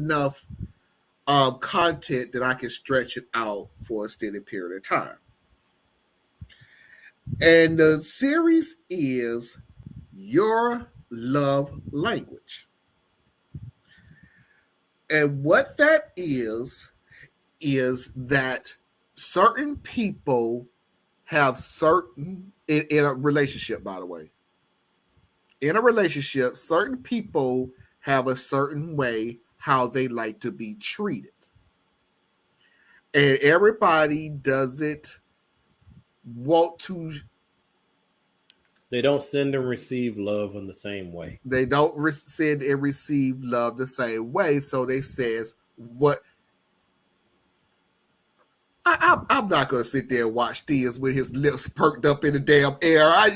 enough content that I can stretch it out for a extended period of time. And the series is Your Love Language. And what that is that certain people have certain, in a relationship, by the way, in a relationship, certain people have a certain way how they like to be treated. And everybody doesn't want to. They don't send and receive love in the same way. They don't send and receive love the same way. So they says what. I'm not gonna sit there and watch Steers with his lips perked up in the damn air. I'm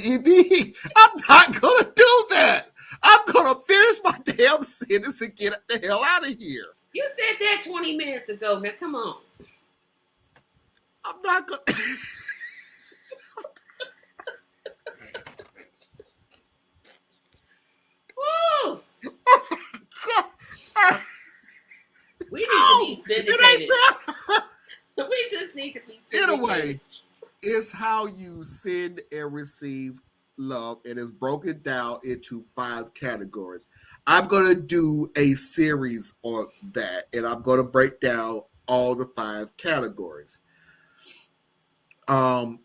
not gonna do that. I'm gonna finish my damn sentence and get the hell out of here. You said that 20 minutes ago. Now come on. I'm not gonna. Woo! We need to be syndicated. We just need to be syndicated. Anyway, it's how you send and receive love, and it's broken down into 5 categories. I'm going to do a series on that, and I'm going to break down all the 5 categories. And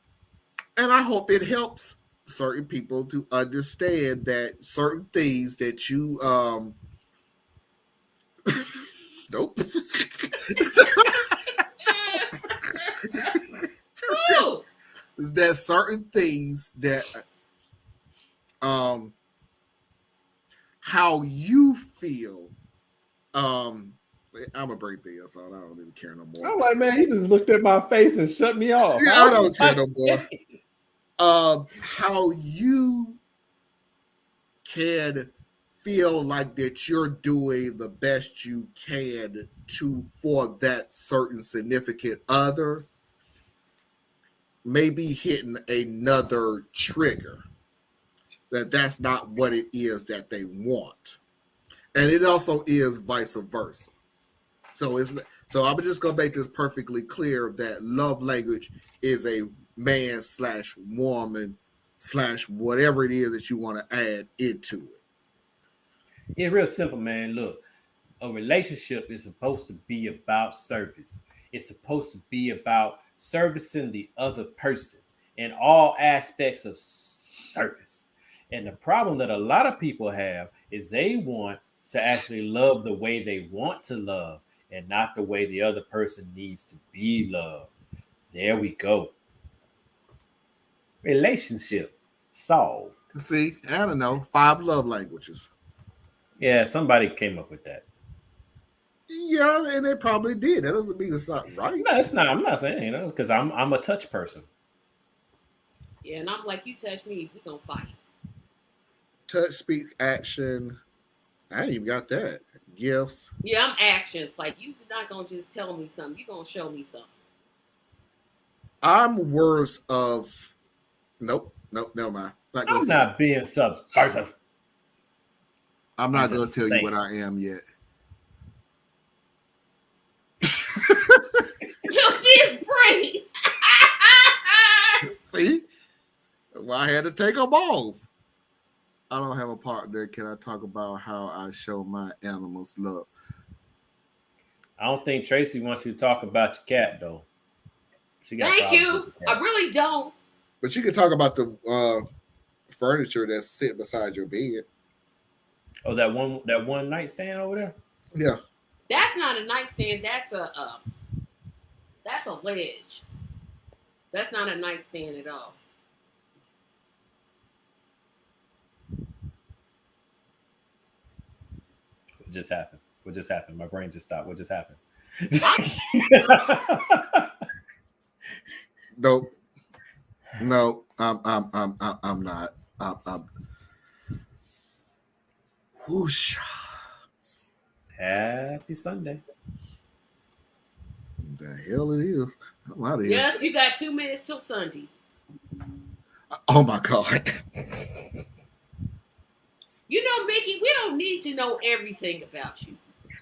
I hope it helps certain people to understand that certain things that you nope. Is that certain things that how you feel I'm gonna break this on. I don't even care no more. I'm like, man, he just looked at my face and shut me off. Yeah, I don't care no more. How you can feel like that you're doing the best you can for that certain significant other, maybe hitting another trigger that's not what it is that they want, and it also is vice versa. So I'm just gonna make this perfectly clear that love language is a man/woman/ whatever it is that you want to add into it. It's real simple, man. Look, a relationship is supposed to be about service. It's supposed to be about servicing the other person in all aspects of service. And the problem that a lot of people have is they want to actually love the way they want to love and not the way the other person needs to be loved. There we go. Relationship solved. See, I don't know, 5 love languages. Yeah, somebody came up with that. Yeah, and they probably did. That doesn't mean it's not right. No, it's not. I'm not saying, because I'm a touch person. Yeah, and I'm like, you touch me, we gonna fight. Touch, speak, action. I ain't even got that. Gifts. Yeah, I'm actions. Like, you're not gonna just tell me something. You're gonna show me something. I'm worse of. Nope, never mind. I'm not being subversive. I'm not going to tell you what I am yet. You'll see his brain. See? Well, I had to take them off. I don't have a partner. Can I talk about how I show my animals love? I don't think Tracy wants you to talk about your cat, though. Thank you. I really don't. But you can talk about the furniture that's sitting beside your bed. Oh, that one nightstand over there? Yeah. That's not a nightstand. That's a ledge. That's not a nightstand at all. What just happened? What just happened? My brain just stopped. What just happened? Nope. No, I'm not. Whoosh. Happy Sunday. The hell it is. I'm out of here. Yes, you got 2 minutes till Sunday. Oh my God. You know, Mickey, we don't need to know everything about you.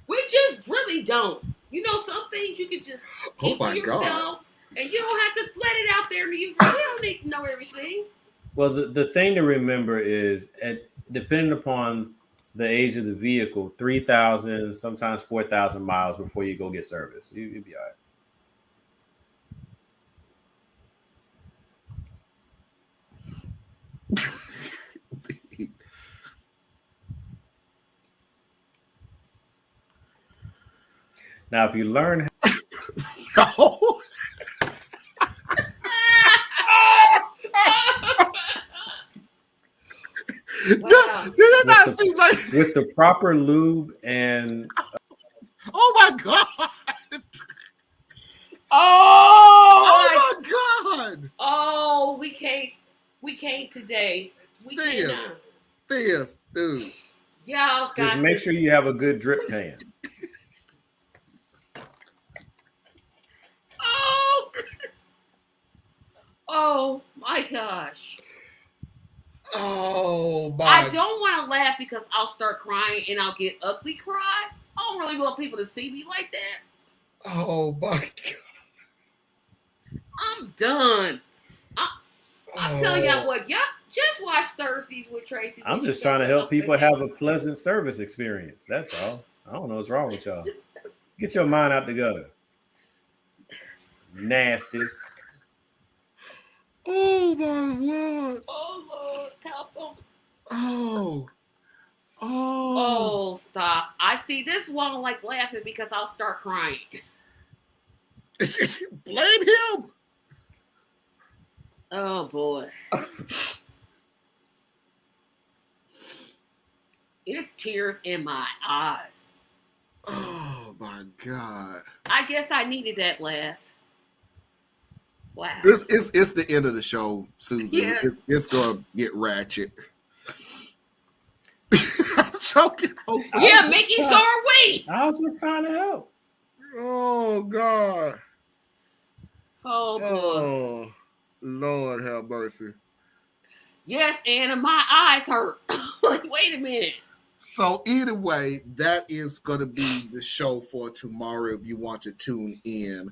We just really really don't. You know, some things you can just keep to yourself, and you don't have to let it out there. You don't need to know everything. Well, the thing to remember is, depending upon the age of the vehicle, 3,000, sometimes 4,000 miles before you go get service. You'll be all right. Now, if you learn Wow. Did it not seem like with the proper lube and oh my god. Oh Oh my god. Oh, we can't today. We cannot. This, dude. Y'all got just make sure you have a good drip pan. Oh my gosh. Oh my. I don't want to laugh because I'll start crying and I'll get ugly cry. I don't really want people to see me like that. Oh my god. I'm done. I'm telling y'all what, y'all just watch Thursdays with Tracy. I'm just trying to help people have a pleasant service experience. That's all. I don't know what's wrong with y'all. Get your mind out the gutter. Nasties. Oh my lord. Oh Lord, help them. Oh, stop. I see this is why I don't like laughing because I'll start crying. Blame him. Oh boy. It's tears in my eyes. Oh my god. I guess I needed that laugh. Wow. It's the end of the show, Susan. Yeah. It's gonna get ratchet. I'm choking. Yeah, Mickey, so are we. I was just trying to help. Oh god. Oh boy. Oh Lord have mercy. Yes, Anna, my eyes hurt. Like, wait a minute. So either way, that is going to be the show for tomorrow. If you want to tune in,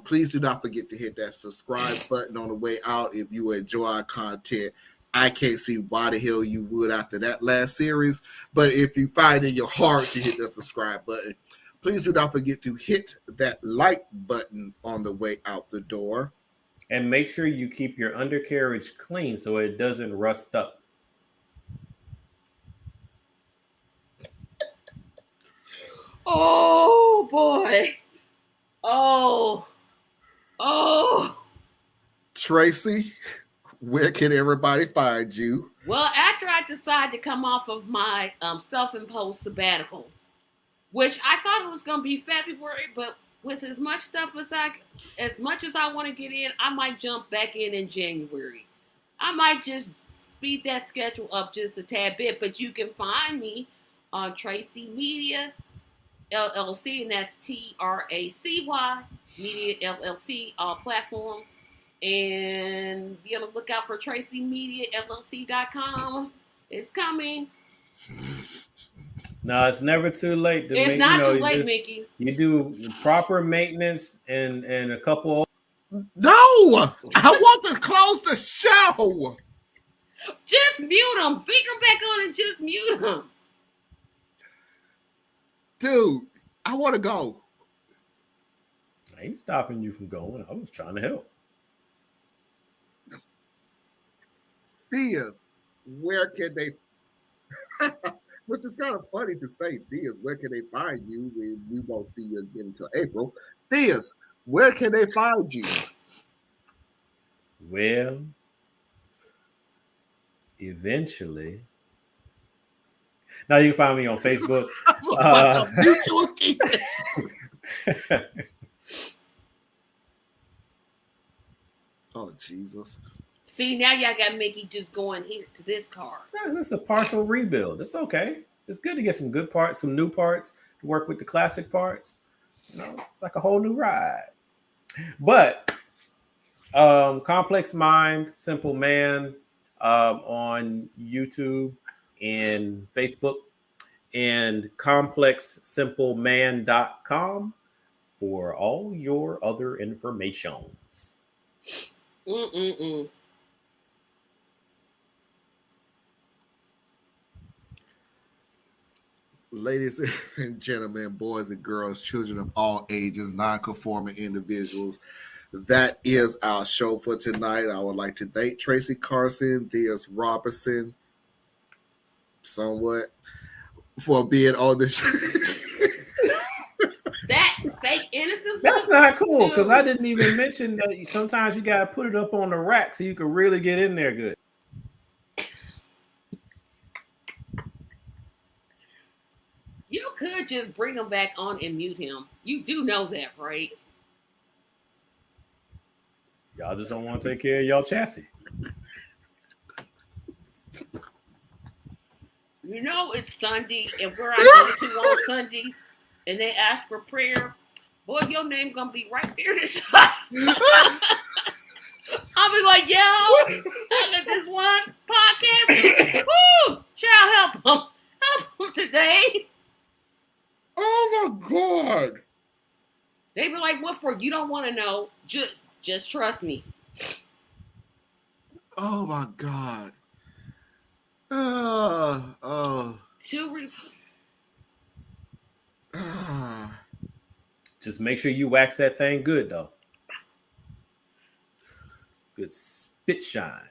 please do not forget to hit that subscribe button on the way out. If you enjoy our content, I can't see why the hell you would after that last series. But if you find in your heart to hit the subscribe button, please do not forget to hit that like button on the way out the door. And make sure you keep your undercarriage clean so it doesn't rust up. Oh boy. Oh. Tracy, where can everybody find you? Well, after I decide to come off of my self-imposed sabbatical, which I thought it was going to be February, but with as much stuff as much as I want to get in, I might jump back in January. I might just speed that schedule up just a tad bit, but you can find me on Tracy Media LLC, and that's TRACY Media LLC, all platforms. And be on the lookout for TracyMediaLLC.com. It's coming. No, it's never too late. It's not too late, Mickey. You do proper maintenance and a couple. No, I want to close the show. Just mute them. Bring them back on and just mute them. Dude, I want to go. I ain't stopping you from going. I was trying to help. Diaz, where can they? Which is kind of funny to say, Diaz, where can they find you? We won't see you again until April. Diaz, where can they find you? Well, eventually. Now you can find me on Facebook. Oh, Jesus. See, now y'all got Mickey just going here to this car. This is a partial rebuild. It's okay. It's good to get some good parts, some new parts, to work with the classic parts. You know, it's like a whole new ride. But Complex Mind, Simple Man on YouTube and Facebook. and complexsimpleman.com for all your other informations. Mm-mm-mm. Ladies and gentlemen, boys and girls, children of all ages, non-conforming individuals, that is our show for tonight. I would like to thank Tracy Carson, Theus Robertson, somewhat, for being on this. That fake innocent. That's not cool because I didn't even mention that sometimes you got to put it up on the rack so you can really get in there good. You could just bring him back on and mute him. You do know that, right? Y'all just don't want to take care of y'all chassis. You know it's Sunday, and where I go to on Sundays, and they ask for prayer, boy, your name gonna be right there this time. I'll be like, yo, I got this one podcast. Woo! Child, help him today. Oh my God. They be like, what for? You don't want to know. Just trust me. Oh my God. Just make sure you wax that thing good, though. Good spit shine.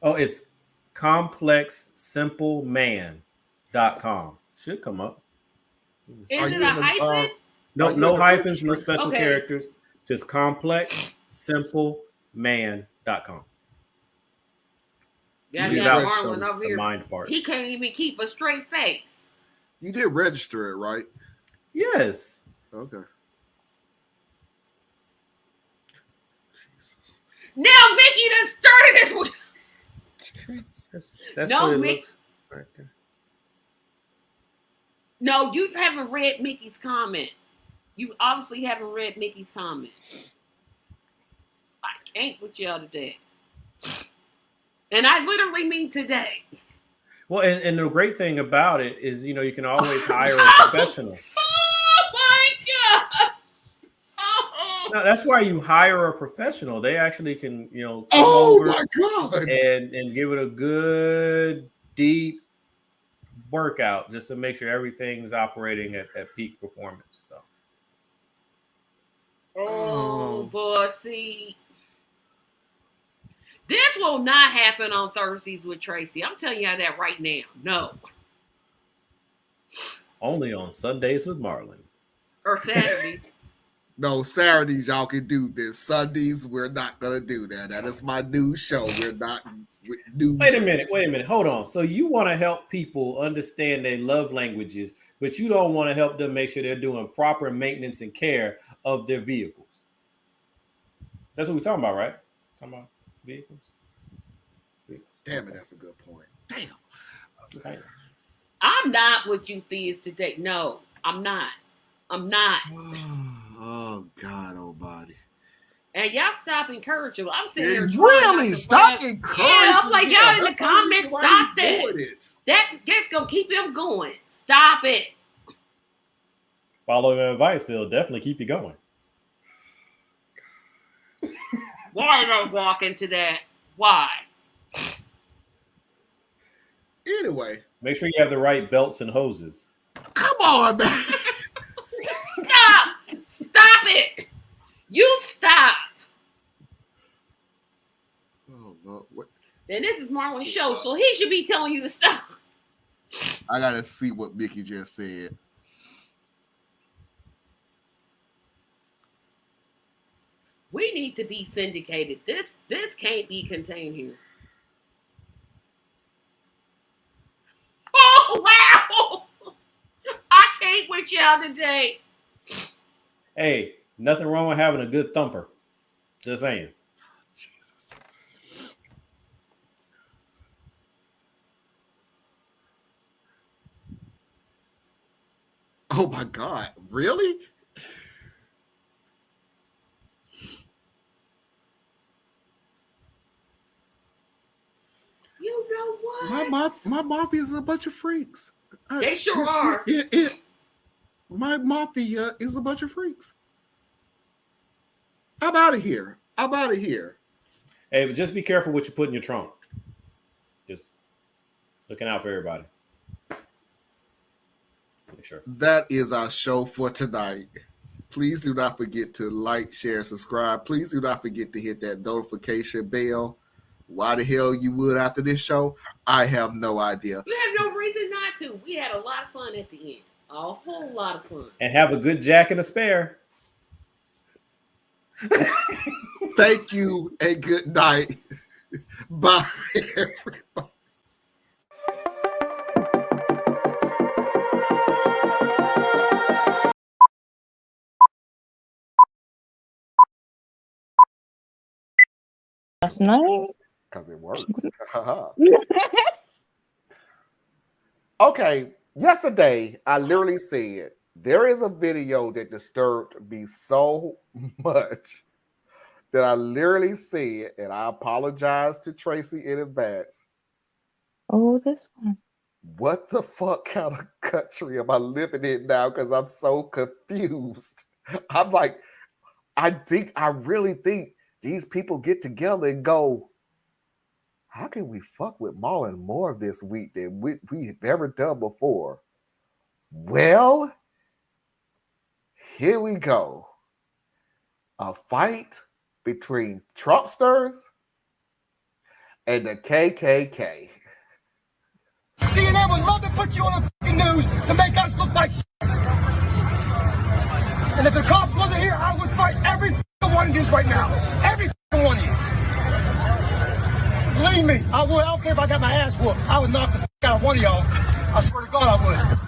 Oh, it's complexsimpleman.com. Should come up. Is it a hyphen? No hyphens, no special Okay. characters. Just complexsimpleman.com. Yeah, You yeah, did Marlon over the here. mind part. He can't even keep a straight face. You did register it, right? Yes. Okay. Jesus. Now Mickey done started this with. That's No, what it Mick- looks right there. No, you haven't read Mickey's comment. You obviously haven't read Mickey's comment. I can't with y'all today. And I literally mean today. Well, and the great thing about it is, you know, you can always hire a professional. Oh my God. Oh. No, that's why you hire a professional. They actually can, you know, come Oh over my God. and give it a good, deep workout just to make sure everything's operating at peak performance. So. Oh, boy, see. This will not happen on Thursdays with Tracy. I'm telling you that right now. No. Only on Sundays with Marlon. Or Saturdays. No, Saturdays y'all can do this. Sundays we're not gonna do that. That is my new show. We're not news. Wait a minute. Hold on. So you want to help people understand their love languages, but you don't want to help them make sure they're doing proper maintenance and care of their vehicles. That's what we're talking about, right? Talking about vehicles. Damn it, that's a good point. Damn. I'm not with you thieves today. No, I'm not. Oh God, Almighty. And y'all stop encouraging. I'm sitting here trying Really? not to Stop laugh. encouraging. Yeah, I was like, y'all in the That's the only comments, reason why stop you that. doing it. That's gonna keep him going. Stop it. Follow their advice, they'll definitely keep you going. Why don't I walk into that? Why? Anyway, Make sure you have the right belts and hoses. come on, man. Stop! Stop it! You stop! Oh, no. What? And this is Marlon's show, so he should be telling you to stop. I gotta see what Mickey just said. We need to be syndicated. This can't be contained here. Oh wow! I can't with y'all today. Hey, nothing wrong with having a good thumper. Just saying. Jesus. Oh my God, really? know what? My mafia is a bunch of freaks. They sure are. My mafia is a bunch of freaks. I'm out of here. Hey, but just be careful what you put in your trunk. Just looking out for everybody. Make sure. That is our show for tonight. Please do not forget to like, share, subscribe. Please do not forget to hit that notification bell. Why the hell you would after this show? I have no idea. You have no reason not to. We had a lot of fun at the end. A whole lot of fun. And have a good Jack and a spare. Thank you and good night. Bye, everybody. Last night? Because it works. Okay, yesterday I literally said there is a video that disturbed me so much that I literally said, and I apologize to Tracy in advance. Oh, this one. What the fuck kind of country am I living in now? Because I'm so confused. I'm like, I really think these people get together and go, how can we fuck with Marlon more this week than we've ever done before? Well, here we go. A fight between Trumpsters and the KKK. CNN would love to put you on the fucking news to make us look like shit. And if the cops wasn't here, I would fight every one of you right now. Every one of you. Believe me, I would. I don't care if I got my ass whooped. I would knock the out of one of y'all. I swear to God, I would.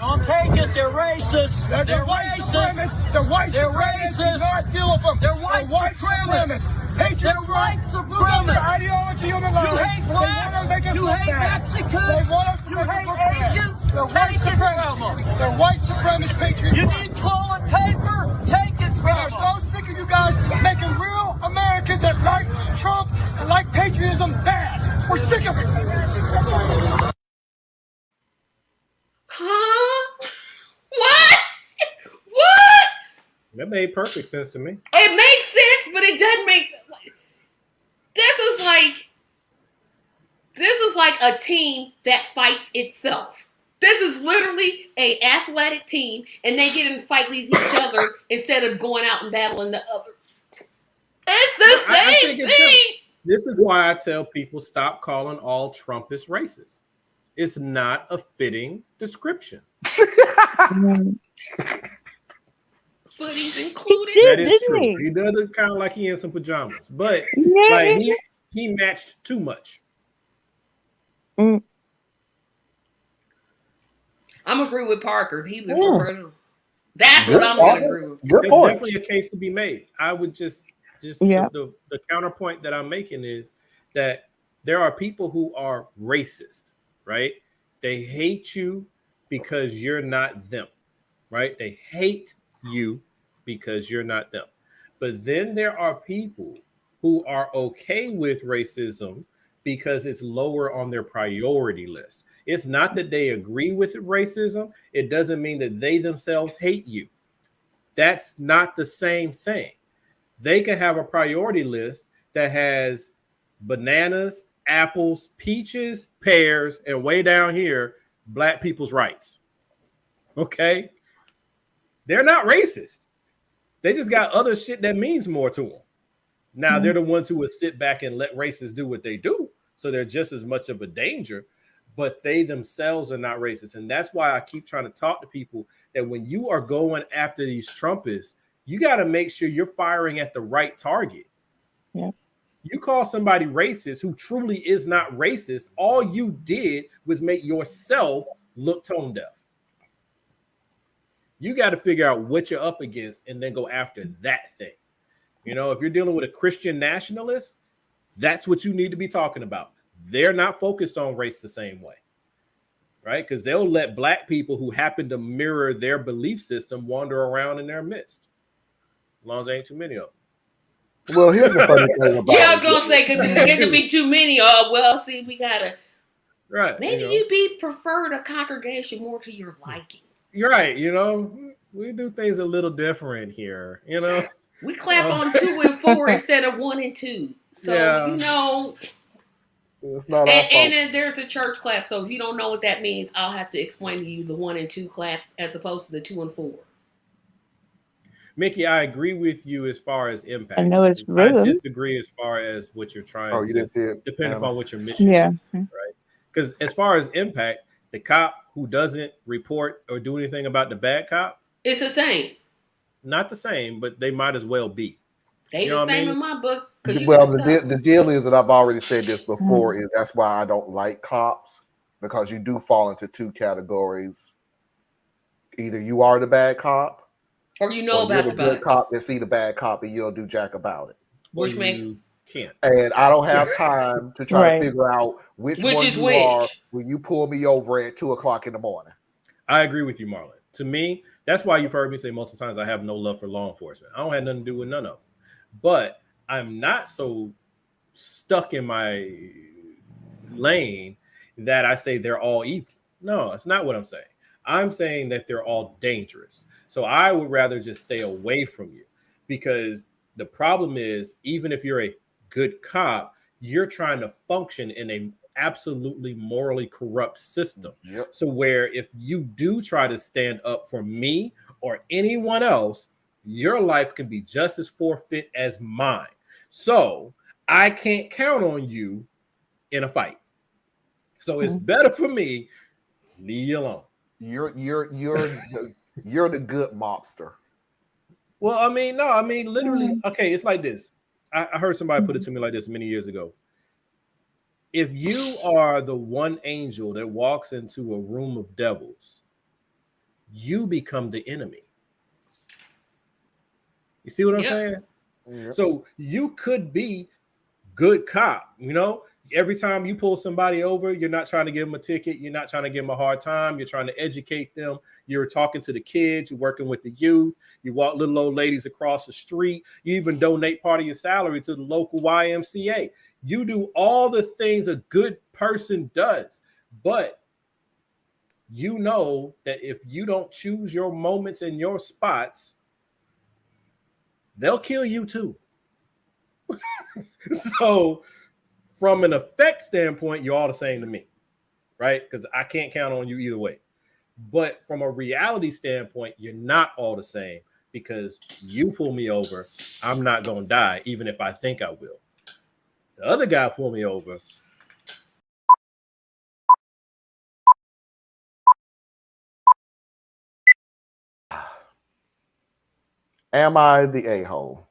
Don't take it. They're racist. They're white supremacists. They're white They're supremacists. racist. Do not deal with them. They're white supremacists. Patriots. They're white supremacists. The ideology of the lies. You hate blacks. You hate Mexicans. You hate Asians. Take it from them. They're white supremacist patriots. You need toilet paper. Take it We from are them. so sick of you guys making real Americans that like Trump and like patriotism bad. We're sick of it. Huh? What? What? That made perfect sense to me. It makes sense, but it doesn't make sense. This is like a team that fights itself. This is literally a athletic team, and they get in fight with each other instead of going out and battling the other. It's the I same think thing. This is why I tell people stop calling all Trumpists racist. It's not a fitting description. But he's included. That is Didn't true. he? He does look kind of like he in some pajamas, but Yeah. like he matched too much. Mm. I'm agree with Parker. He would Yeah. prefer to. That's Good what I'm going to point. agree with. Good There's point. definitely a case to be made. I would just Yeah. the counterpoint that I'm making is that there are people who are racist, right? They hate you because you're not them, right? They hate you because you're not them. But then there are people who are okay with racism because it's lower on their priority list. It's not that they agree with racism. It doesn't mean that they themselves hate you. That's not the same thing. They can have a priority list that has bananas, apples, peaches, pears, and way down here, black people's rights. Okay? They're not racist. They just got other shit that means more to them. Now, they're the ones who would sit back and let racists do what they do. So they're just as much of a danger, but they themselves are not racist. And that's why I keep trying to talk to people that when you are going after these Trumpists, you got to make sure you're firing at the right target. Yeah. You call somebody racist who truly is not racist, all you did was make yourself look tone deaf. You got to figure out what you're up against and then go after that thing. You know, if you're dealing with a Christian nationalist, that's what you need to be talking about. They're not focused on race the same way, right? Because they'll let black people who happen to mirror their belief system wander around in their midst, as long as there ain't too many of them. Well, here's the funny thing about Yeah, I was it. gonna say because if it get to be too many, well, see, we gotta Right. maybe you prefer the congregation more to your liking. You're right. We do things a little different here. We clap on 2 and 4 instead of 1 and 2. So Yeah. It's not our and fault. then there's a church clap. So if you don't know what that means, I'll have to explain to you the 1 and 2 clap as opposed to the 2 and 4. Mickey, I agree with you as far as impact. I know it's I rhythm. disagree as far as what you're trying Oh, you didn't see it? depending upon what your mission Yeah. is, right? Because as far as impact, the cop who doesn't report or do anything about the bad cop, It's the same. not the same, but they might as well be. They You know the what I same mean? in my book. Well, the deal is that I've already said this before. Is that's why I don't like cops, because you do fall into 2 categories. Either you are the bad cop, or you know or about you're the good cop that see the bad cop and you don't do jack about it. Which you can't. And I don't have time to try to figure out which one is you which are when you pull me over at 2:00 in the morning. I agree with you, Marlon. To me, that's why you've heard me say multiple times I have no love for law enforcement. I don't have nothing to do with none of them. But I'm not so stuck in my lane that I say they're all evil. No, that's not what I'm saying. I'm saying that they're all dangerous. So I would rather just stay away from you, because the problem is, even if you're a good cop, you're trying to function in a absolutely morally corrupt system. Yep. So where if you do try to stand up for me or anyone else, your life can be just as forfeit as mine. So I can't count on you in a fight. So it's better for me, leave you alone. You're the good mobster. Well, literally, okay, it's like this. I heard somebody put it to me like this many years ago. If you are the one angel that walks into a room of devils, you become the enemy. You see what I'm saying? Yep. So you could be good cop, Every time you pull somebody over, you're not trying to give them a ticket. You're not trying to give them a hard time. You're trying to educate them. You're talking to the kids. You're working with the youth. You walk little old ladies across the street. You even donate part of your salary to the local YMCA. You do all the things a good person does. But you know that if you don't choose your moments and your spots, they'll kill you too. So from an effect standpoint, you're all the same to me, right? Because I can't count on you either way. But from a reality standpoint, you're not all the same, because you pull me over, I'm not going to die, even if I think I will. The other guy pull me over. Am I the a-hole?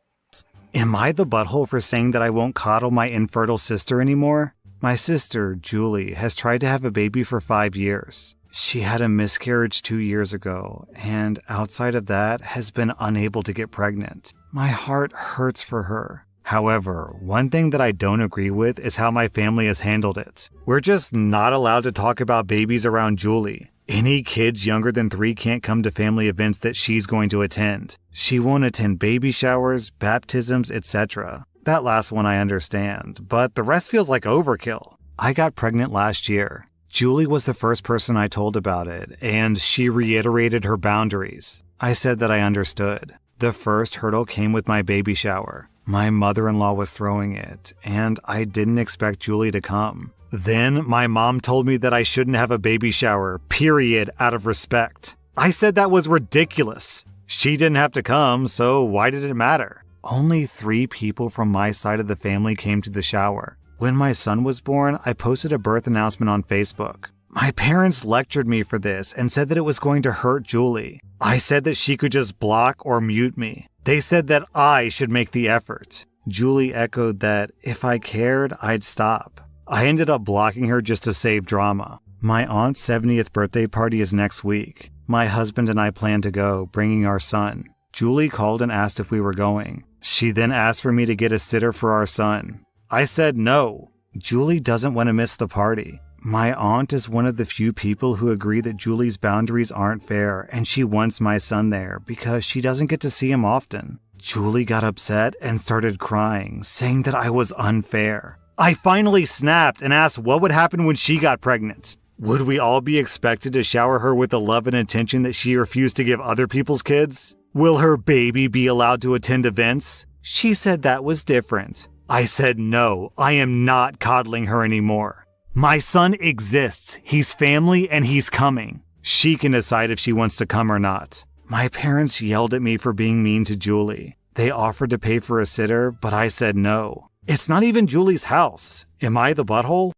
Am I the butthole for saying that I won't coddle my infertile sister anymore? My sister, Julie, has tried to have a baby for 5 years. She had a miscarriage 2 years ago, and outside of that, has been unable to get pregnant. My heart hurts for her. However, one thing that I don't agree with is how my family has handled it. We're just not allowed to talk about babies around Julie. Any kids younger than 3 can't come to family events that she's going to attend. She won't attend baby showers, baptisms, etc. That last one I understand, but the rest feels like overkill. I got pregnant last year. Julie was the first person I told about it, and she reiterated her boundaries. I said that I understood. The first hurdle came with my baby shower. My mother-in-law was throwing it, and I didn't expect Julie to come. Then my mom told me that I shouldn't have a baby shower, period, out of respect. I said that was ridiculous. She didn't have to come, so why did it matter? Only 3 people from my side of the family came to the shower. When my son was born, I posted a birth announcement on Facebook. My parents lectured me for this and said that it was going to hurt Julie. I said that she could just block or mute me. They said that I should make the effort. Julie echoed that if I cared, I'd stop. I ended up blocking her just to save drama. My aunt's 70th birthday party is next week. My husband and I plan to go, bringing our son. Julie called and asked if we were going. She then asked for me to get a sitter for our son. I said no. Julie doesn't want to miss the party. My aunt is one of the few people who agree that Julie's boundaries aren't fair, and she wants my son there because she doesn't get to see him often. Julie got upset and started crying, saying that I was unfair. I finally snapped and asked what would happen when she got pregnant. Would we all be expected to shower her with the love and attention that she refused to give other people's kids? Will her baby be allowed to attend events? She said that was different. I said no, I am not coddling her anymore. My son exists, he's family, and he's coming. She can decide if she wants to come or not. My parents yelled at me for being mean to Julie. They offered to pay for a sitter, but I said no. It's not even Julie's house. Am I the butthole?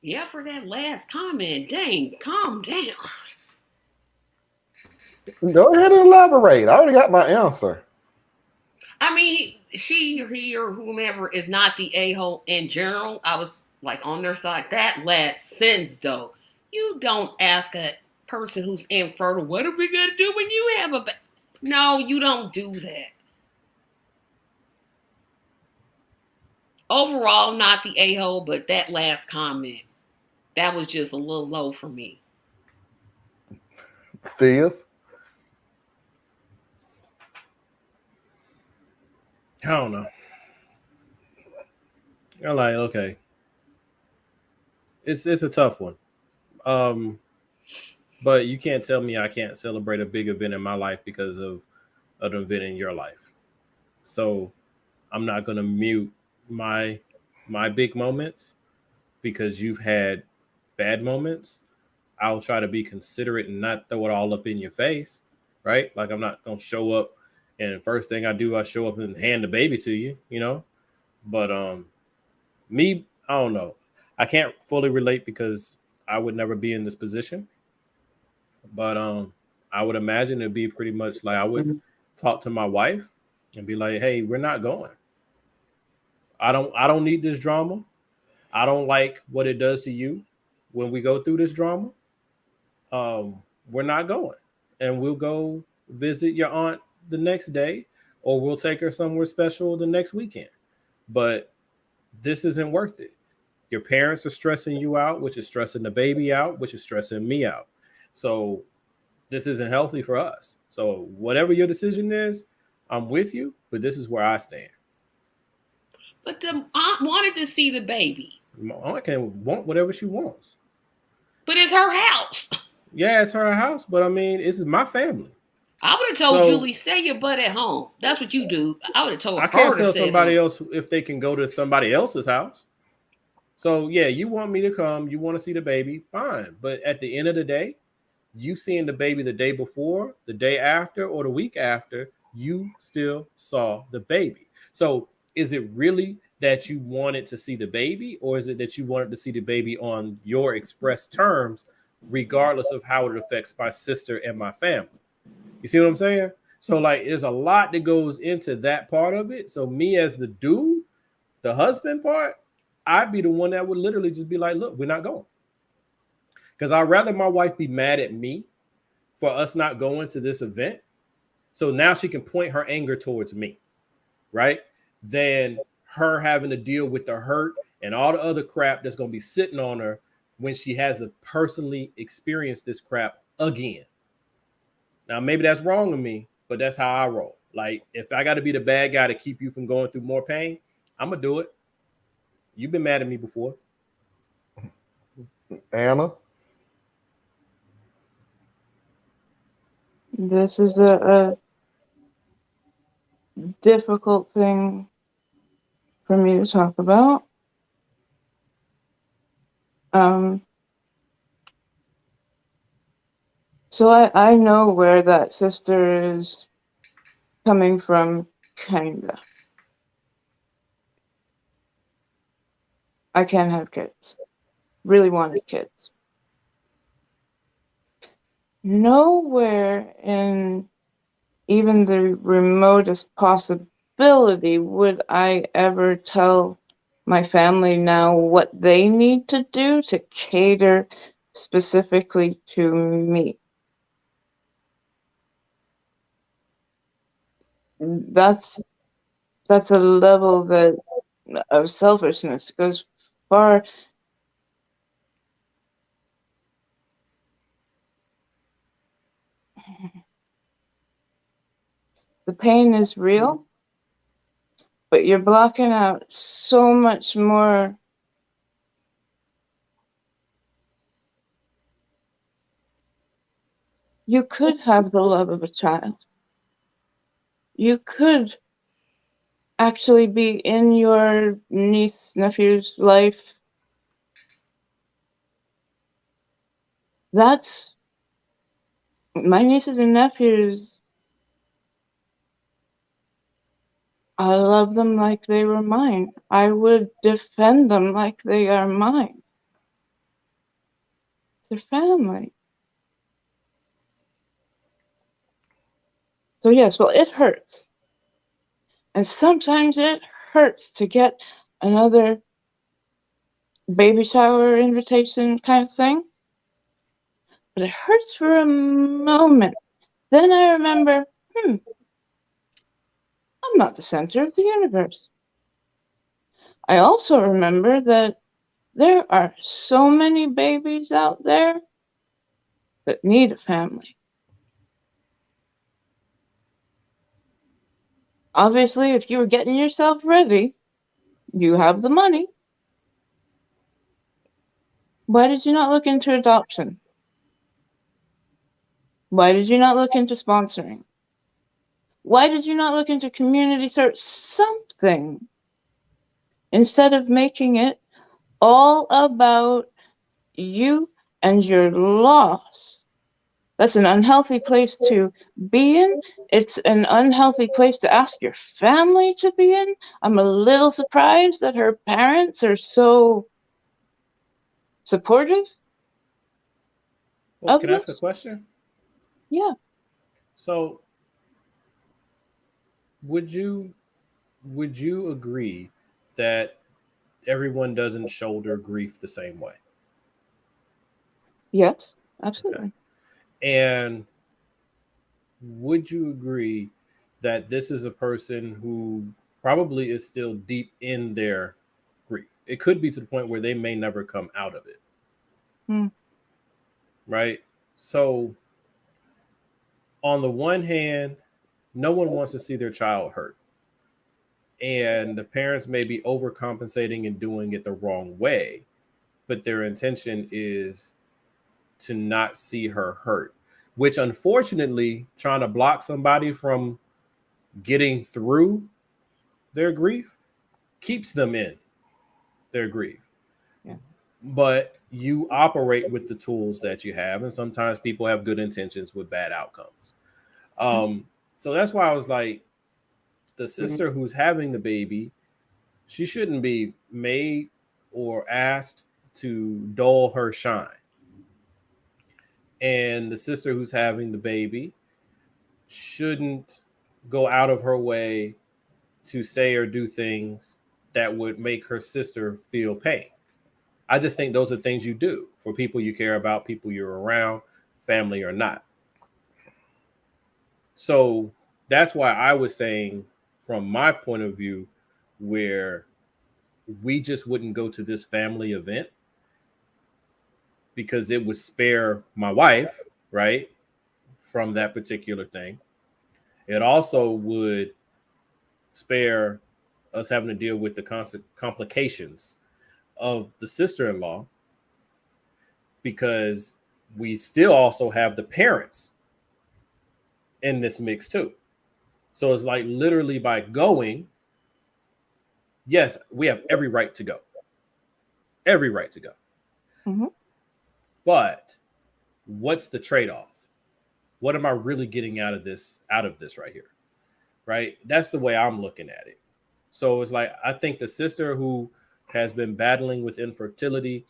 Yeah, for that last comment. Dang, calm down. Go ahead and elaborate. I already got my answer. I mean, she or he or whomever is not the a-hole in general. I was like on their side. That last sentence, though, you don't ask a person who's infertile, what are we going to do when you have a baby? No, you don't do that. Overall, not the a-hole, but that last comment, that was just a little low for me. Theus? I don't know. I'm like, okay. It's a tough one. But you can't tell me I can't celebrate a big event in my life because of an event in your life. So I'm not gonna mute my big moments because you've had bad moments. I'll try to be considerate and not throw it all up in your face, right? Like I'm not gonna show up and the first thing I do, I show up and hand the baby to you, you know. But me, I don't know. I can't fully relate because I would never be in this position. But I would imagine it'd be pretty much like I would talk to my wife and be like, "Hey, we're not going. I don't need this drama. I don't like what it does to you when we go through this drama. We're not going, and we'll go visit your aunt the next day, or we'll take her somewhere special the next weekend. But this isn't worth it. Your parents are stressing you out, which is stressing the baby out, which is stressing me out. So this isn't healthy for us. So whatever your decision is, I'm with you, but this is where I stand." But the aunt wanted to see the baby. My aunt can want whatever she wants. But it's her house. Yeah, it's her house, but I mean, this is my family. I would have told Julie, stay your butt at home. That's what you do. I would have told her. I can't to tell stay somebody home. else if they can go to somebody else's house. So yeah, you want me to come, you want to see the baby, fine. But at the end of the day, you seeing the baby the day before, the day after, or the week after, you still saw the baby. So is it really that you wanted to see the baby, or is it that you wanted to see the baby on your express terms, regardless of how it affects my sister and my family? You see what I'm saying? So like, there's a lot that goes into that part of it. So me as the dude, the husband part, I'd be the one that would literally just be like, look, we're not going. Because I'd rather my wife be mad at me for us not going to this event. So now she can point her anger towards me, right? Than her having to deal with the hurt and all the other crap that's going to be sitting on her when she has to personally experience this crap again. Now, maybe that's wrong of me, but that's how I roll. Like, if I got to be the bad guy to keep you from going through more pain, I'm going to do it. You've been mad at me before. Anna? This is a difficult thing for me to talk about. So I know where that sister is coming from, kinda. I can't have kids. Really wanted kids. Nowhere in even the remotest possibility would I ever tell my family now what they need to do to cater specifically to me. That's a level that of selfishness goes far. The pain is real, but you're blocking out so much more. You could have the love of a child. You could actually be in your niece, nephew's life. That's my nieces and nephews. I love them like they were mine. I would defend them like they are mine. They're family. So yes, well, it hurts. And sometimes it hurts to get another baby shower invitation kind of thing. But it hurts for a moment. Then I remember, I'm not the center of the universe. I also remember that there are so many babies out there that need a family. Obviously, if you were getting yourself ready, you have the money. Why did you not look into adoption? Why did you not look into sponsoring? Why did you not look into community service? Something. Instead of making it all about you and your loss. That's an unhealthy place to be in. It's an unhealthy place to ask your family to be in. I'm a little surprised that her parents are so supportive. Well, of can I ask a this? question? Yeah. So, would you agree that everyone doesn't shoulder grief the same way? Yes, absolutely. Okay. And would you agree that this is a person who probably is still deep in their grief? It could be to the point where they may never come out of it. Right? So, on the one hand, no one wants to see their child hurt. And the parents may be overcompensating and doing it the wrong way, but their intention is to not see her hurt, which unfortunately, trying to block somebody from getting through their grief keeps them in their grief. Yeah. But you operate with the tools that you have, and sometimes people have good intentions with bad outcomes. So that's why I was like, the sister who's having the baby, she shouldn't be made or asked to dull her shine. And the sister who's having the baby shouldn't go out of her way to say or do things that would make her sister feel pain. I just think those are things you do for people you care about, people you're around, family or not. So that's why I was saying, from my point of view, where we just wouldn't go to this family event because it would spare my wife, right, from that particular thing. It also would spare us having to deal with the complications of the sister-in-law, because we still also have the parents in this mix too. So it's like, literally, by going, yes, we have every right to go. Every right to go. But what's the trade-off? What am I really getting out of this right here? Right? That's the way I'm looking at it. So it's like, I think the sister who has been battling with infertility,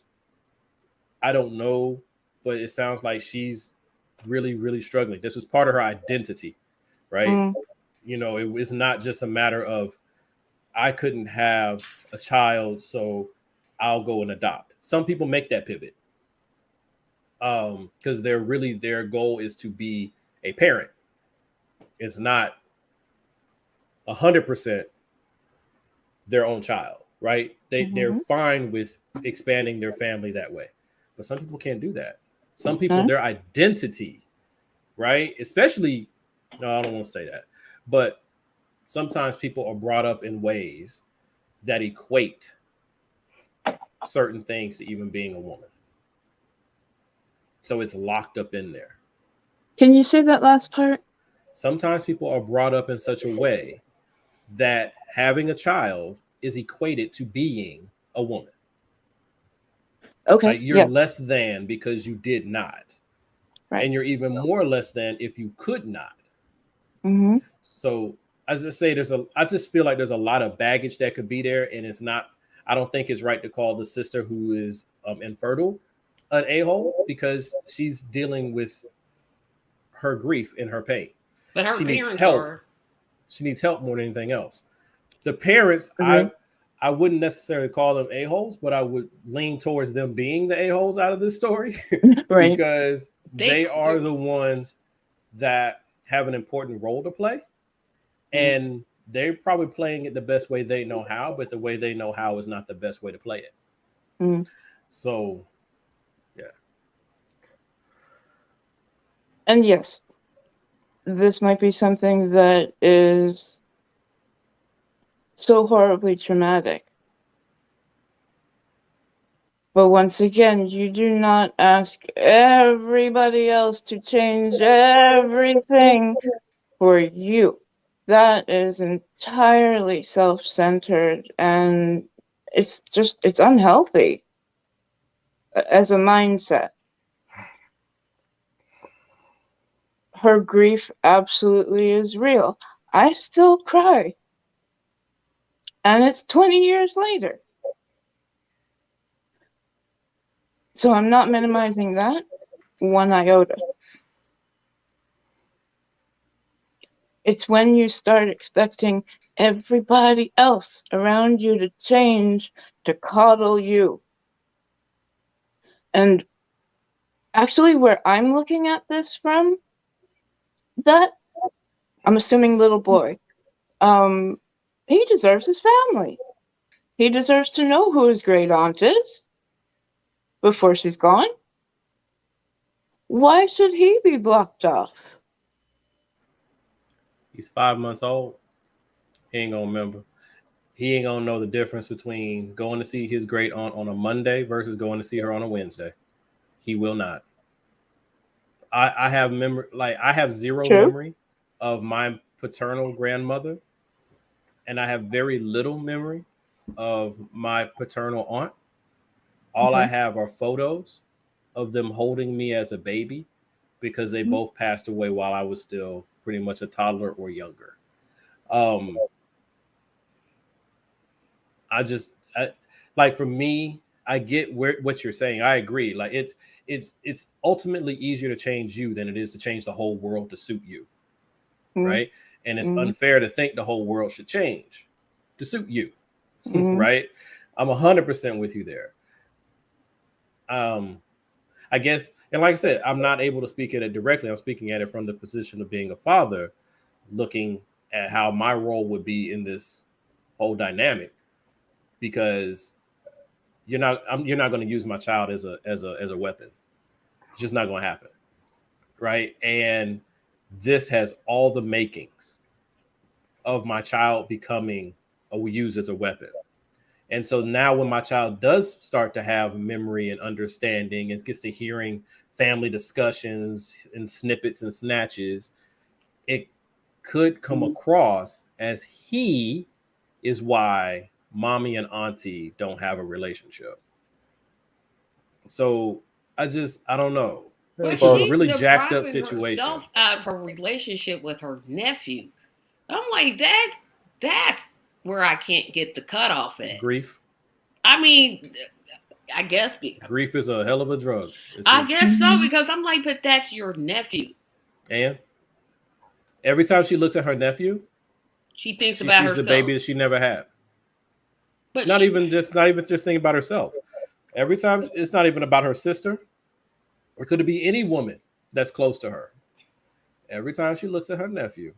I don't know, but it sounds like she's really, really struggling. This was part of her identity, right? You know, it was not just a matter of, I couldn't have a child, so I'll go and adopt. Some people make that pivot because their goal is to be a parent. It's not 100% their own child, right? They're fine with expanding their family that way, but some people can't do that. Some people, their identity, right? Especially, no, I don't want to say that, But sometimes people are brought up in ways that equate certain things to even being a woman. So it's locked up in there. Can you say that last part? Sometimes people are brought up in such a way that having a child is equated to being a woman. Okay. Like you're yes. less than because you did not. Right. And you're even more less than if you could not. Mm-hmm. So as I say, I just feel like there's a lot of baggage that could be there. And it's not, I don't think it's right to call the sister who is infertile an a-hole, because she's dealing with her grief and her pain. But her She needs parents help. are. She needs help more than anything else. The parents, Mhm. I wouldn't necessarily call them a-holes, but I would lean towards them being the a-holes out of this story. Right. Because they They- are the ones that have an important role to play. And they're probably playing it the best way they know how, but the way they know how is not the best way to play it. Mhm. So, yeah. And yes, this might be something that is so horribly traumatic. But once again, you do not ask everybody else to change everything for you. That is entirely self-centered, and it's unhealthy as a mindset. Her grief absolutely is real. I still cry. And it's 20 years later. So I'm not minimizing that one iota. It's when you start expecting everybody else around you to change, to coddle you. And actually, where I'm looking at this from, that I'm assuming little boy, he deserves his family. He deserves to know who his great aunt is before she's gone. Why should he be blocked off? He's 5 months old. He ain't gonna remember. He ain't gonna know the difference between going to see his great aunt on a Monday versus going to see her on a Wednesday. He will not. I have memory, like I have zero True. memory of my paternal grandmother, and I have very little memory of my paternal aunt. All I have are photos of them holding me as a baby, because they both passed away while I was still pretty much a toddler or younger. Like for me, I get what you're saying. I agree. Like it's ultimately easier to change you than it is to change the whole world to suit you, right? And it's unfair to think the whole world should change to suit you, right? I'm 100% with you there. I guess, and like I said, I'm not able to speak at it directly. I'm speaking at it from the position of being a father, looking at how my role would be in this whole dynamic, because you're not going to use my child as a weapon. It's just not going to happen, right? And this has all the makings of my child becoming used as a weapon. And so now when my child does start to have memory and understanding and gets to hearing family discussions and snippets and snatches, it could come across as he is why mommy and auntie don't have a relationship. So I don't know. Well, It's just a she's really jacked up depriving situation. herself out of her relationship with her nephew. I'm like, that's where I can't get the cutoff at. Grief. I mean, I guess grief is a hell of a drug. I guess so, because I'm like, but that's your nephew. And every time she looks at her nephew, she thinks about herself. She's the baby that she never had. But not even just thinking about herself. Every time, it's not even about her sister, or could it be any woman that's close to her? Every time she looks at her nephew,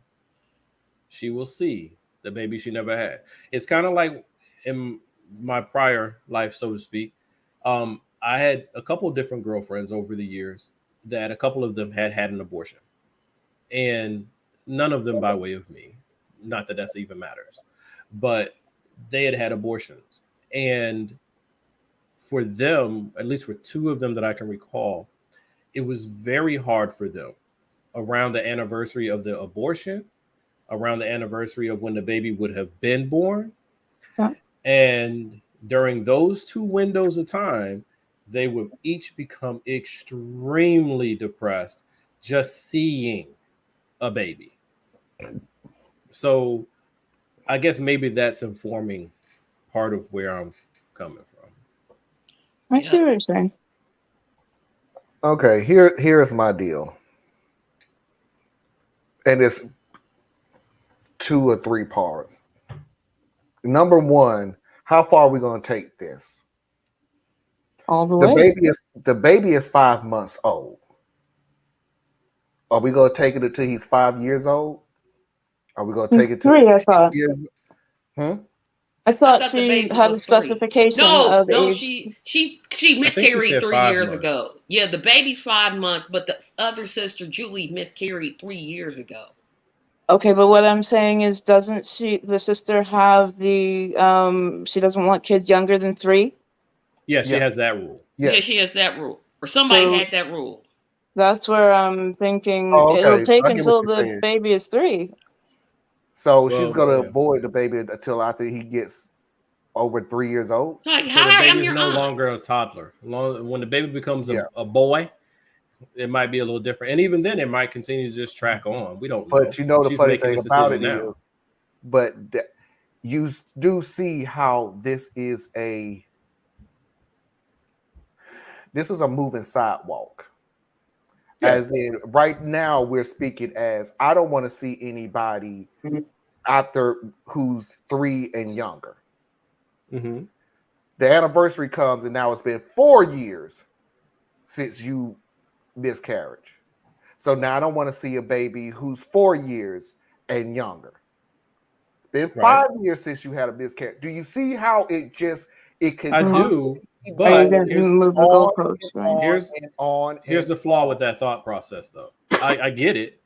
she will see the baby she never had. It's kind of like in my prior life, so to speak. I had a couple of different girlfriends over the years that a couple of them had an abortion, and none of them by way of me. not that that's even matters, but they had abortions. And for them, at least for two of them that I can recall, it was very hard for them around the anniversary of the abortion, around the anniversary of when the baby would have been born. Yeah. And during those two windows of time, they would each become extremely depressed just seeing a baby. So I guess maybe that's informing part of where I'm coming from. I see what you're saying. Okay, here's my deal. And it's 2 or 3 parts. Number one, how far are we going to take this? All the way. The baby is 5 months old. Are we going to take it until he's 5 years old? Are we going to take it to 3? I thought. years? I thought the she baby had a was 3. specification No, of no, age. she she miscarried said 3 5 years months. ago. Yeah, the baby's 5 months, but the other sister Julie miscarried 3 years ago. Okay, but what I'm saying is, doesn't the sister have the she doesn't want kids younger than 3? Yeah, she Yeah. has that rule. Yes. Yeah, she has that rule, or somebody So- had that rule. That's where I'm thinking Oh, okay. it'll take I get until what you're the saying. baby is 3. So Well, she's going to yeah. avoid the baby until after he gets over 3 years old? Like, So the hi, I'm baby's your no aunt. longer a toddler. When the baby becomes Yeah. a boy, it might be a little different. And even then, it might continue to just track on. We don't know. But you know the She's funny making thing this about it decision is, but you do see how this is a moving sidewalk. Yeah. As in, right now we're speaking as I don't want to see anybody Mhm. after who's 3 and younger. Mm-hmm. The anniversary comes, and now it's been 4 years since you miscarriage. So now I don't want to see a baby who's 4 years and younger. Been 5 years since you had a miscarriage. Do you see how it can? I do, Are but you going to move the goalposts? Right? here's the flaw with that thought process, though. I get it,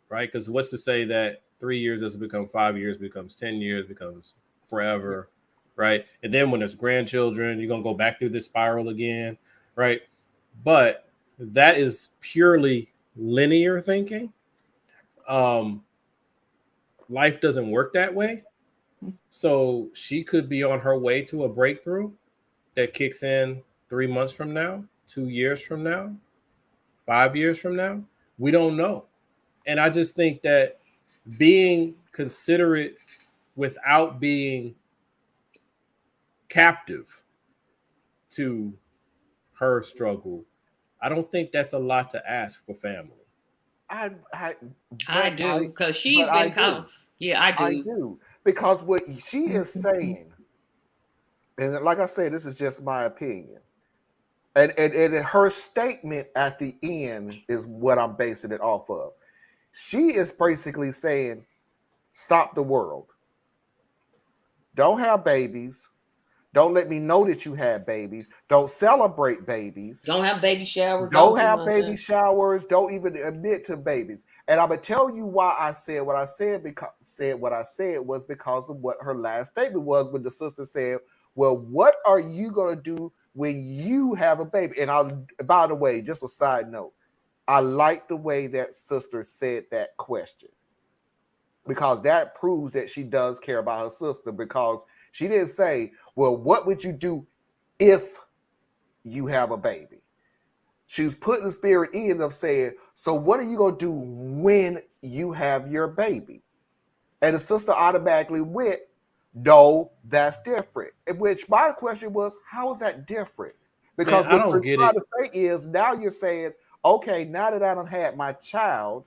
right? Because what's to say that 3 years doesn't become 5 years, becomes 10 years, becomes forever, right? And then when there's grandchildren, you're gonna go back through this spiral again, right? But that is purely linear thinking. Life doesn't work that way. So she could be on her way to a breakthrough that kicks in 3 months from now, 2 years from now, 5 years from now. We don't know. And I just think that being considerate without being captive to her struggle, I don't think that's a lot to ask for family. I do, because she's but I been kind of. Yeah, I do. I do. Because what she is saying, and like I said, this is just my opinion. And her statement at the end is what I'm basing it off of. She is basically saying, stop the world. Don't have babies. Don't let me know that you had babies. Don't celebrate babies. Don't have baby showers. Don't have do baby nothing. showers. Don't even admit to babies. And I'm gonna tell you why I said what I said. Was because of what her last statement was when the sister said, "Well, what are you gonna do when you have a baby?" And by the way, just a side note, I like the way that sister said that question, because that proves that she does care about her sister, because she didn't say, well, what would you do if you have a baby? She was putting the spirit in of saying, so what are you going to do when you have your baby? And the sister automatically went, no, that's different. In which my question was, how is that different? Because Man, I what don't you're get trying it. to say is, now you're saying, okay, now that I done had my child,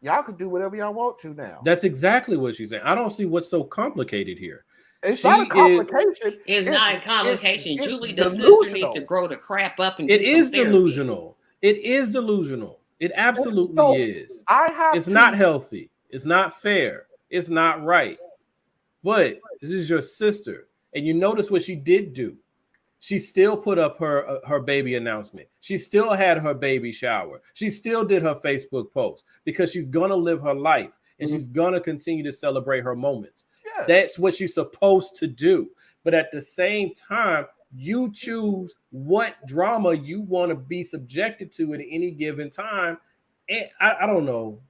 y'all can do whatever y'all want to now. That's exactly what she's saying. I don't see what's so complicated here. It's not a complication. It's not a complication. it's Julie, the sister delusional. needs to grow the crap up and It get some is therapy. delusional. It is delusional. It absolutely So, is. I have It's to, not healthy. It's not fair. It's not right. But this is your sister. And you notice what she did do. She still put up her baby announcement. She still had her baby shower. She still did her Facebook post because she's going to live her life. and she's gonna continue to celebrate her moments. Yeah. That's what she's supposed to do. But at the same time, you choose what drama you want to be subjected to at any given time. And I don't know.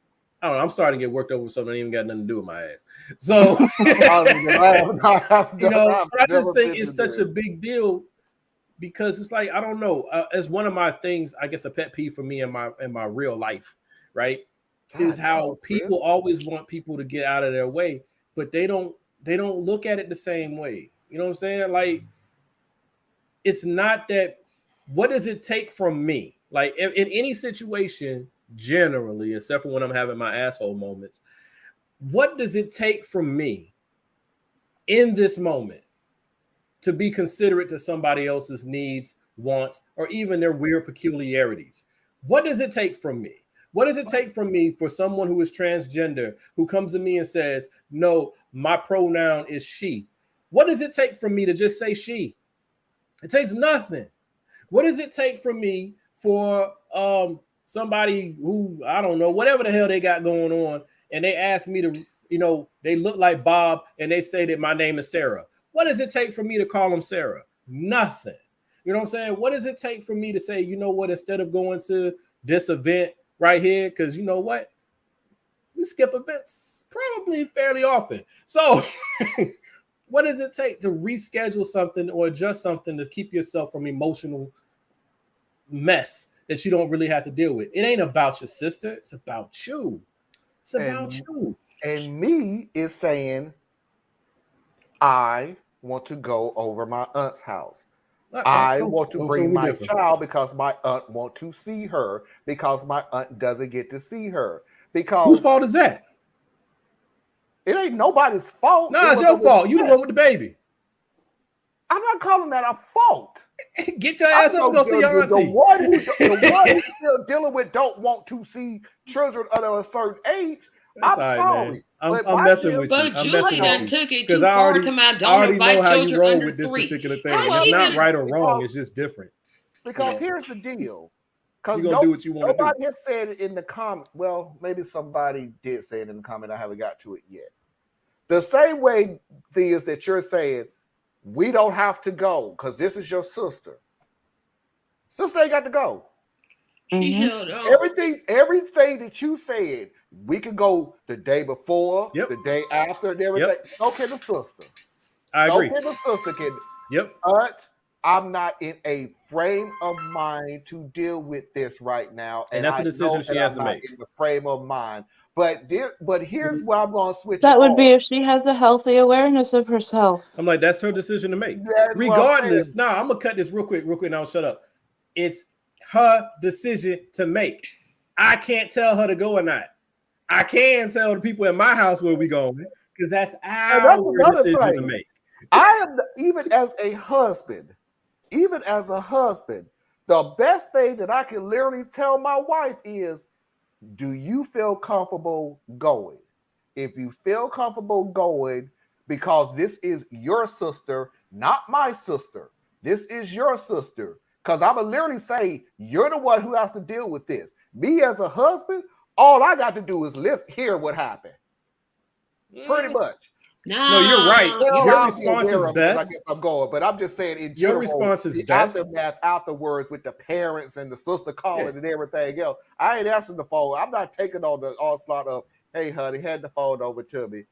I'm starting to get worked over something that ain't even got nothing to do with my ass. So you know, I just think it's such a big deal because it's like, I don't know. It's one of my things, I guess, a pet peeve for me in my real life, right? Is how people always want people to get out of their way, but they don't look at it the same way. You know what I'm saying? Like, it's not that. What does it take from me? Like in any situation, generally, except for when I'm having my asshole moments, what does it take from me in this moment to be considerate to somebody else's needs, wants, or even their weird peculiarities? What does it take from me? What does it take from me for someone who is transgender, who comes to me and says, no, my pronoun is she? What does it take from me to just say she? It takes nothing. What does it take from me for somebody who, I don't know, whatever the hell they got going on, and they ask me to, you know, they look like Bob and they say that my name is Sarah. What does it take for me to call them Sarah? Nothing. You know what I'm saying? What does it take for me to say, you know what, instead of going to this event right here, because you know what? We skip events probably fairly often. So what does it take to reschedule something or adjust something to keep yourself from emotional mess that you don't really have to deal with? It ain't about your sister. It's about you. It's about you. And me is saying, I want to go over my aunt's house. I want to bring my child because my aunt wants to see her because my aunt doesn't get to see her. Because whose fault is that? It ain't nobody's fault. No, it's your fault. You the one with the baby. I'm not calling that a fault. Get your ass up and go see your auntie. The one who's still dealing with don't want to see children under a certain age. I'm sorry. I'm messing with you. But Julie done took it too far to my don't invite children under with this 3. particular thing. It's not right or wrong. It's just different. Because here's the deal. Because do what you want to do. Nobody has said it in the comment. Well, maybe somebody did say it in the comment. I haven't got to it yet. The same way is that you're saying we don't have to go because this is your sister. Sister ain't got to go. She showed up. Everything that you said, we can go the day before, the day after, and everything. So can the sister. I agree. So can the sister. Yep. But I'm not in a frame of mind to deal with this right now, and that's a decision she has to make. In the frame of mind, but here's where I'm going to switch. That would be if she has a healthy awareness of herself. I'm like, that's her decision to make. Regardless, I'm gonna cut this real quick, and I'll shut up. It's her decision to make. I can't tell her to go or not. I can tell the people in my house where we going because that's our decision to make. I am even as a husband, the best thing that I can literally tell my wife is, do you feel comfortable going? If you feel comfortable going, because this is your sister, not my sister. This is your sister. Because I'm going to literally say, you're the one who has to deal with this. Me as a husband, all I got to do is hear what happened. Pretty much. No, you're right. Your response is best. I guess I'm going, but I'm just saying in general, your response is the best. Aftermath afterwards with the parents and the sister calling and everything else. I ain't answering the phone. I'm not taking on the onslaught of, hey, honey, hand the phone over to me.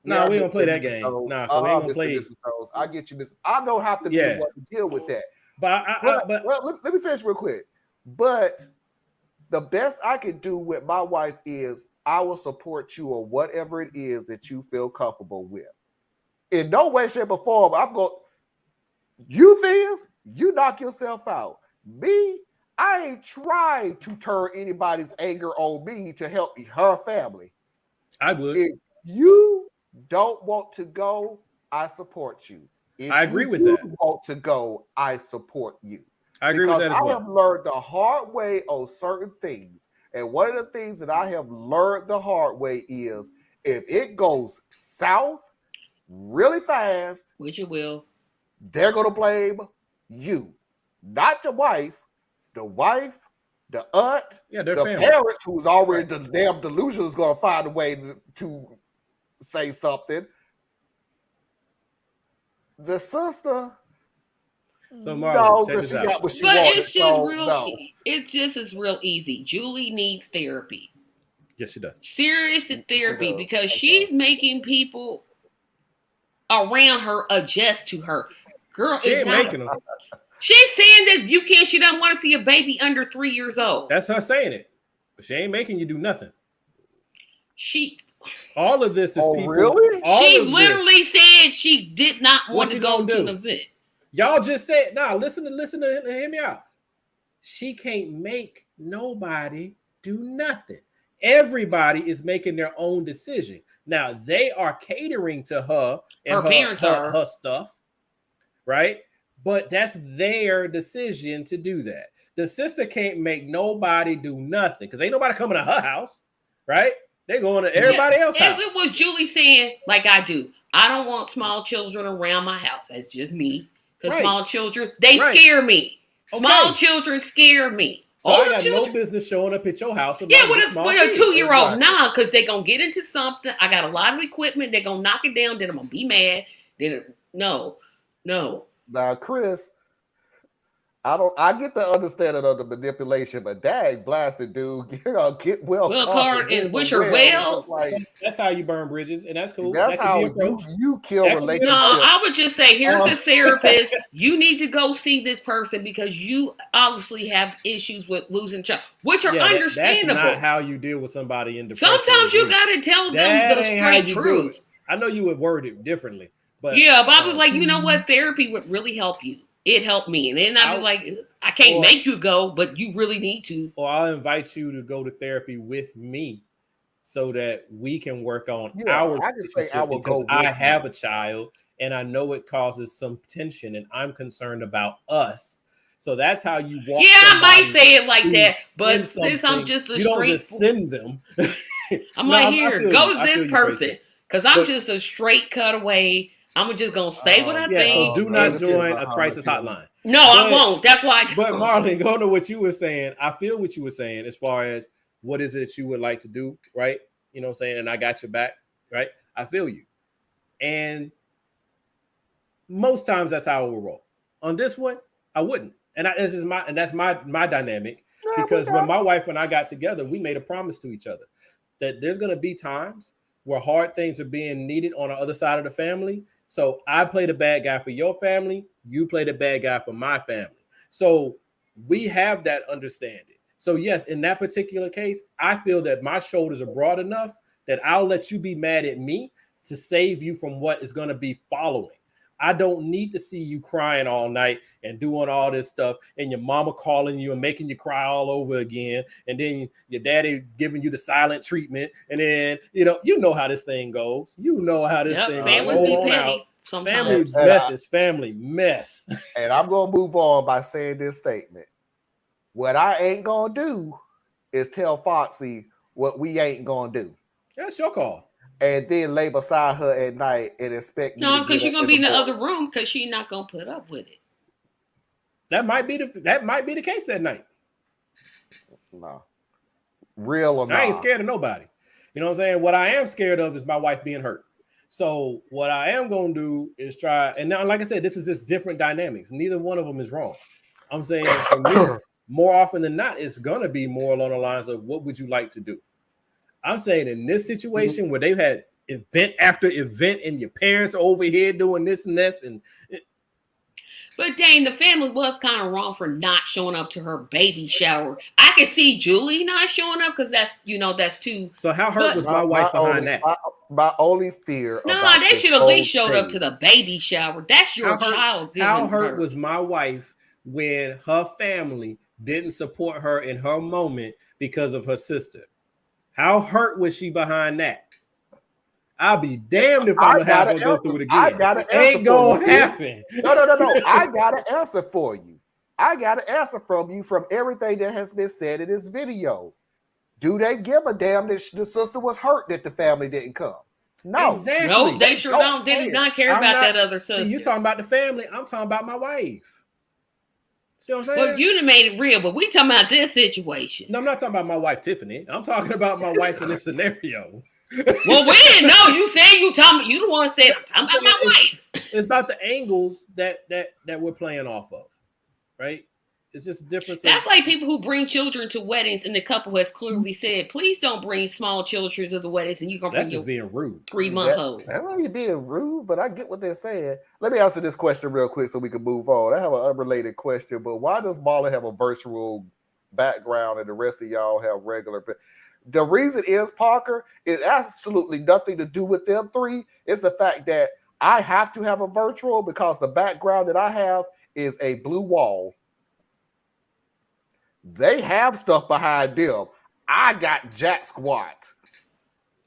No, we don't play that game. No, we ain't gonna play it. I get you, Miss. I don't have to be the one to deal with that. But let me finish real quick. But the best I can do with my wife is I will support you or whatever it is that you feel comfortable with. In no way, shape, or form, I'm going, you things, you knock yourself out. Me, I ain't trying to turn anybody's anger on me to help her family. I would. If you don't want to go, I support you. If I agree with that. Want to go, I support you. I agree with that as well. I have learned the hard way on certain things. And one of the things that I have learned the hard way is if it goes south really fast, which it will, they're going to blame you, not the wife. The wife the aunt, Yeah, they're the family. parents who's already the damn delusion is going to find a way to say something. The sister, So no, Marlon, check but this she out. got what she But wanted. it's just So, real. no. It just is real easy. Julie needs therapy. Yes, she does. Serious therapy does. because Okay. she's making people around her adjust to her. Girl She is ain't not. making them. She's saying that you can't. She doesn't want to see a baby under 3 years old. That's her saying it. But she ain't making you do nothing. She All of this is Oh, people. really? All she of this. literally said she did not want What's to she go gonna to do? the event. Y'all just said, nah, listen to hear me out. She can't make nobody do nothing. Everybody is making their own decision. Now they are catering to her and Her parents are. her stuff, right? But that's their decision to do that. The sister can't make nobody do nothing because ain't nobody coming to her house, right? They're going to everybody else's house. It was Julie saying, like I do, I don't want small children around my house. That's just me. Because Right. small children, they Right. scare me. Small Okay. children scare me. So I Older got children, no business showing up at your house. yeah, with a 2-year-old. Exactly. Nah, because they're going to get into something. I got a lot of equipment. They're going to knock it down. Then I'm going to be mad. Then, no. Now, Chris, I get the understanding of the manipulation, but dang, blasted dude, get well card and wish her well. Like, That's how you burn bridges, and that's cool. that's That could how be approached. you kill That could be relationships. No, I would just say, here's a Oh. therapist. You need to go see this person because you obviously have issues with losing child, which are Yeah, understandable. that's not how you deal with somebody in depression. Sometimes you got to tell them That the ain't how straight you do truth. it. I know you would word it differently, but Yeah, but I was like, you know what? Therapy would really help you. It helped me. And then I'd be like, I can't make you go, but you really need to. or I'll invite you to go to therapy with me so that we can work on Yeah, our I just say I will because go I with have you. a child and I know it causes some tension and I'm concerned about us. So that's how you walk. Yeah, I might somebody say it like who's that, but in since I'm something, just a you don't straight, just send them. I'm No, like, I here, feel go you. to I feel this you, person. Tracy. Because I'm But- just a straight cutaway. I'm just going to say what I Yeah, think. so do not join a crisis hotline. No, I But- won't. That's why I But don't. Marlon, going to what you were saying, I feel what you were saying as far as what is it you would like to do, right? You know what I'm saying? And I got your back, right? I feel you. And most times that's how I will roll. On this one, I wouldn't. And that's my dynamic. Because when my wife and I got together, we made a promise to each other that there's going to be times where hard things are being needed on the other side of the family. So I play the bad guy for your family. You play the bad guy for my family. So we have that understanding. So yes, in that particular case, I feel that my shoulders are broad enough that I'll let you be mad at me to save you from what is going to be following. I don't need to see you crying all night and doing all this stuff and your mama calling you and making you cry all over again. And then your daddy giving you the silent treatment. And then, you know how this thing goes. You know how this thing families goes. be Roll on out. petty sometimes. Family mess is family mess. And I'm going to move on by saying this statement. What I ain't going to do is tell Foxy what we ain't going to do. That's your call. And then lay beside her at night and expect me No, to because get you're up going to be in the morning. other room because she's not going to put up with it. That might be the case that night. No. Real or not. I ain't scared of nobody. You know what I'm saying? What I am scared of is my wife being hurt. So what I am going to do is try. And now, like I said, this is just different dynamics. Neither one of them is wrong. I'm saying for me, more often than not, it's going to be more along the lines of what would you like to do? I'm saying in this situation where they've had event after event and your parents are over here doing this and this and But dang, the family was kind of wrong for not showing up to her baby shower. I can see Julie not showing up because that's too. so how hurt But- was my wife behind only, that? My only fear. Nah, about they this should at whole least showed up thing- to the baby shower. That's your child. How giving hurt birth. was my wife when her family didn't support her in her moment because of her sister? How hurt was she behind that? I'll be damned if I'm gonna have her go through it again. I got an It answer ain't gonna for you. happen. No. I got an answer for you. I got an answer from you from everything that has been said in this video. Do they give a damn that the sister was hurt that the family didn't come? No. Exactly. No, they sure don't. They care. do not care I'm about not- that other sister. See, you talking about the family? I'm talking about my wife. See what I'm saying? Well, you done made it real, but we talking about this situation. No, I'm not talking about my wife Tiffany. I'm talking about my wife in this scenario. Well, we didn't know. You said you talking. You the one said I'm talking about my wife. It's about the angles that we're playing off of, right? It's just a difference. That's like people who bring children to weddings, and the couple has clearly said, "Please don't bring small children to the weddings," and you're gonna That's bring just your being rude. 3-month-old. That's not you being rude, but I get what they're saying. Let me answer this question real quick so we can move on. I have an unrelated question, but why does Marlon have a virtual background and the rest of y'all have regular? The reason is, Parker, it absolutely nothing to do with them three. It's the fact that I have to have a virtual because the background that I have is a blue wall. They have stuff behind them. I got jack squat.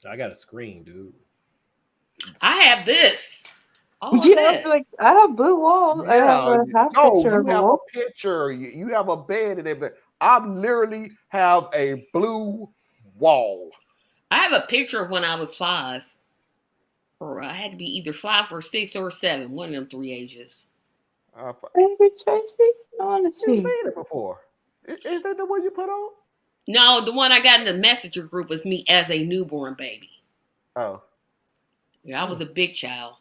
I got a screen, dude. I have this. All of Yeah, this. like I have blue walls. I have a half No, picture you of a have a wall. picture. You have a bed and everything. I literally have a blue wall. I have a picture of when I was 5, or I had to be either 5 or 6 or 7, one of them 3 ages. Baby Tracy, I want to You've see. seen it before. Is that the one you put on? No, the one I got in the messenger group was me as a newborn baby. Oh, Yeah, I was a big child.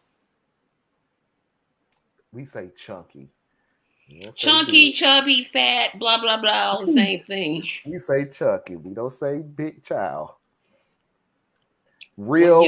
we say chunky. Let's say Chunky, big. chubby, fat, blah, blah, blah, all the same thing. We say chunky. We don't say big child. Real